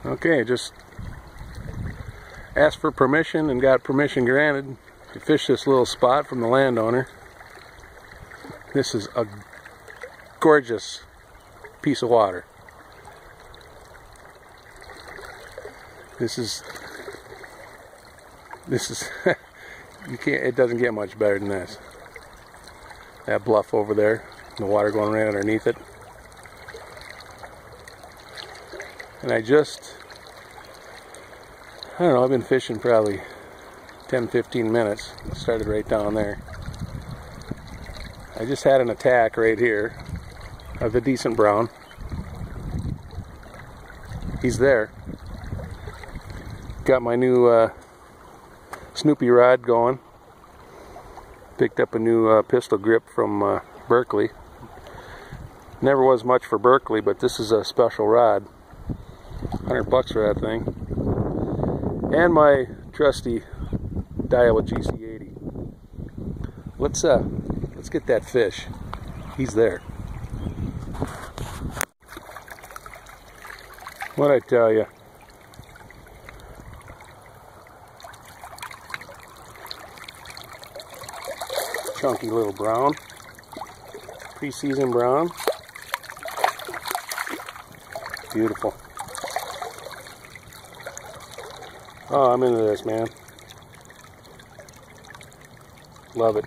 Okay, just asked for permission and got permission granted to fish this little spot from the landowner. This is a gorgeous piece of water. This is you can't, it doesn't get much better than this. That bluff over there, the water going right underneath it. And I don't know, I've been fishing probably 10-15 minutes. It started right down there. I just had an attack right here of a decent brown. He's there. Got my new Snoopy rod going. Picked up a new pistol grip from Berkley. Never was much for Berkley, but this is a special rod. $100 for that thing. And my trusty Daiwa GC80. Let's get that fish. He's there. What'd I tell you? Chunky little brown. Pre-season brown. Beautiful. Oh, I'm into this, man. Love it.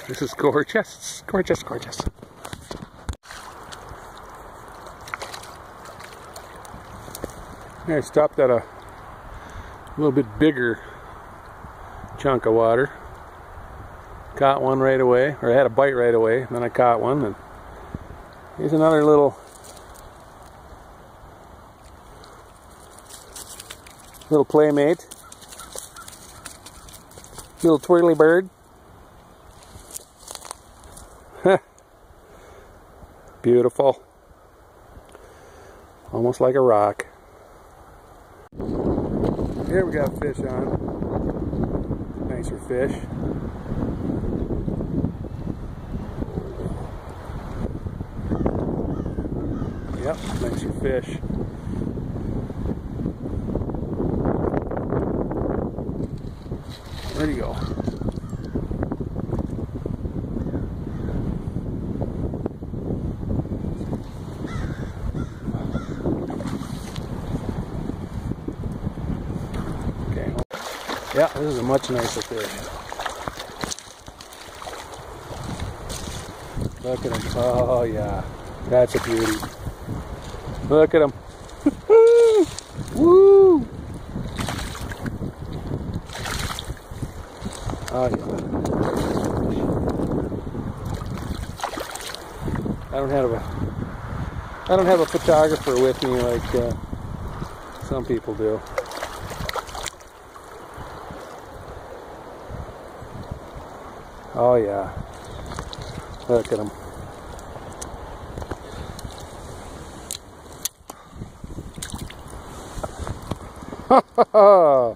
This is gorgeous. Gorgeous, gorgeous. I stopped at a little bit bigger chunk of water. Caught one right away, or I had a bite right away, and then I caught one, and here's another little playmate. Little twirly bird. Beautiful. Almost like a rock. Here we got fish on. Nicer fish. Yep, nicer fish. Where'd he go? Okay. Yeah, this is a much nicer fish. Look at him. Oh yeah, that's a beauty. Look at him. Woo! Oh yeah. I don't have a photographer with me like some people do. Oh yeah. Look at him. Ha ha ha!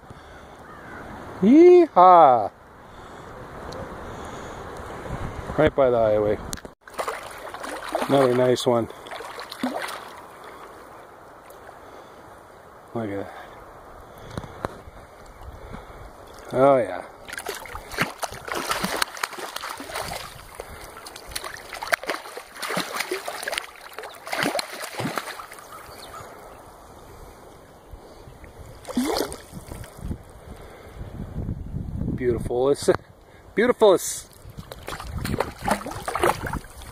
Yee-haw! Right by the highway. Another nice one. Look at that. Oh yeah.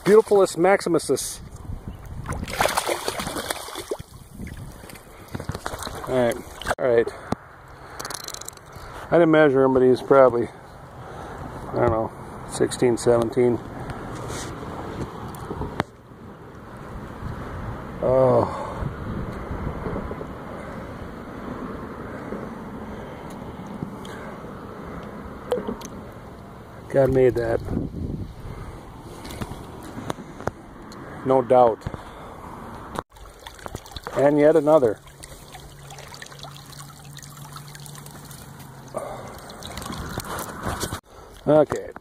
Beautifulus Maximus. Alright. I didn't measure him, but he's probably, I don't know, 16, 17. Oh. God made that. No doubt. And yet another. Okay.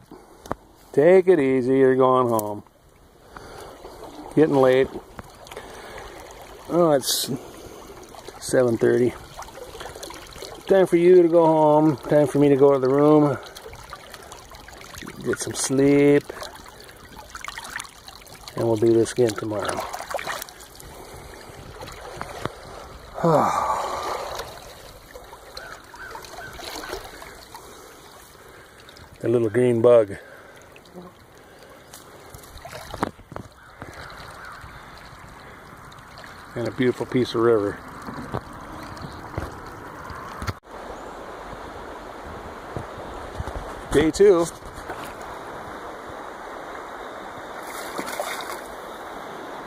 Take it easy, you're going home. Getting late. Oh, it's 7:30. Time for you to go home. Time for me to go to the room. Get some sleep. And we'll do this again tomorrow. The little green bug. And a beautiful piece of river. Day 2.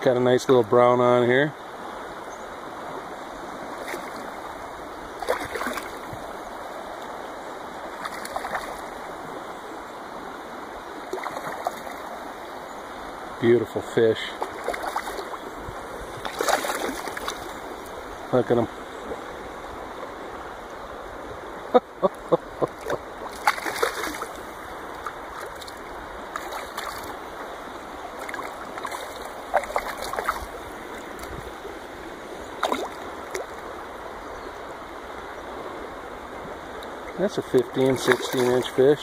Got a nice little brown on here. Beautiful fish. Look at them. That's a 15, 16-inch fish.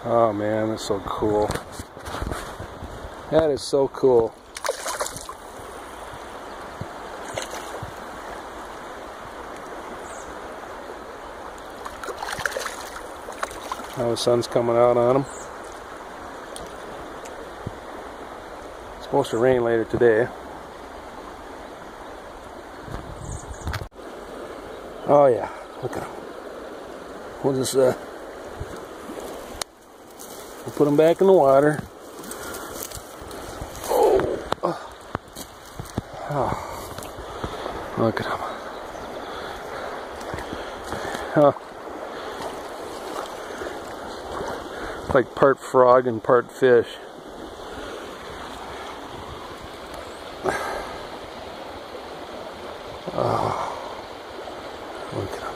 Oh man, that's so cool. That is so cool. Now the sun's coming out on them. It's supposed to rain later today. Oh yeah, look at them. We'll just we'll put them back in the water. Oh, look at them. Oh. Like part frog and part fish. Oh, look at them.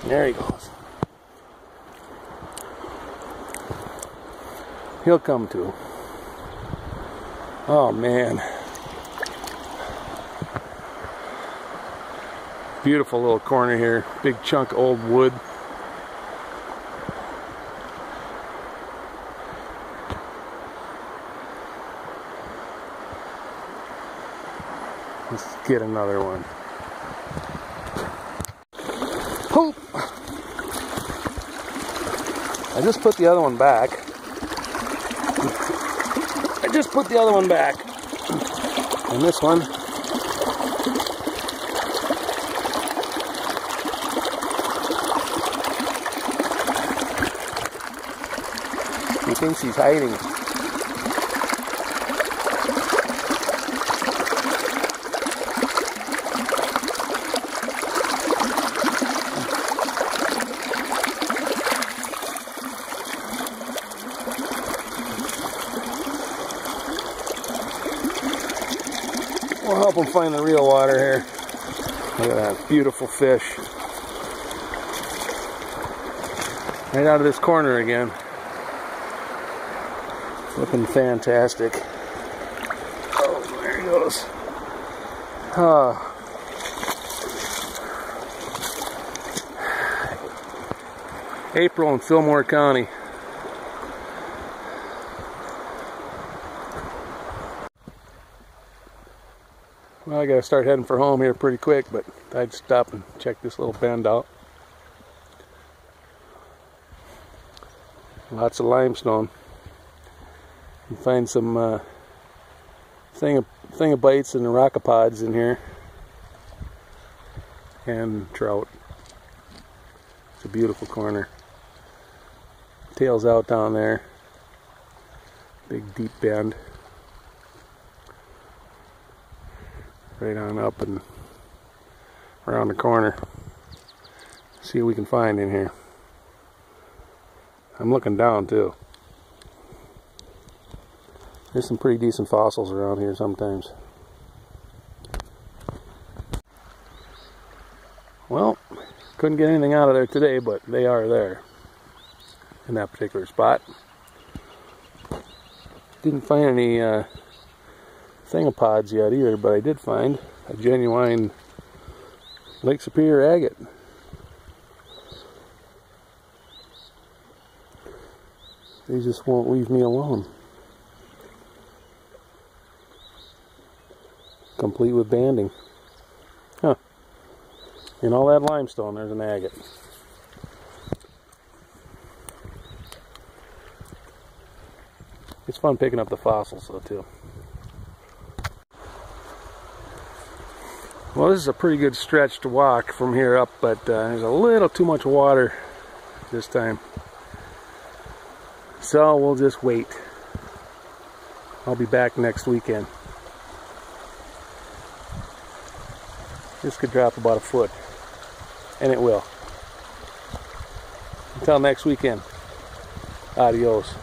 There he goes. He'll come to. Oh man. Beautiful little corner here. Big chunk of old wood. Let's get another one. Poop! I just put the other one back. Just put the other one back. And this one, he thinks he's hiding. We'll help him find the real water here. Look at that beautiful fish. Right out of this corner again. Looking fantastic. Oh, there he goes. April in Fillmore County. Well, I gotta start heading for home here pretty quick, but I'd stop and check this little bend out. Lots of limestone. You can find some thingabites and rockopods in here, and trout. It's a beautiful corner. Tails out down there. Big deep bend. right on up and around the corner. See what we can find in here. I'm looking down too. There's some pretty decent fossils around here sometimes. Well, couldn't get anything out of there today, but they are there in that particular spot. Didn't find any thingopods yet either, but I did find a genuine Lake Superior agate. They just won't leave me alone. Complete with banding. Huh. In all that limestone, there's an agate. It's fun picking up the fossils though too. Well, this is a pretty good stretch to walk from here up, but there's a little too much water this time. So we'll just wait. I'll be back next weekend. This could drop about a foot, and it will. Until next weekend, adios.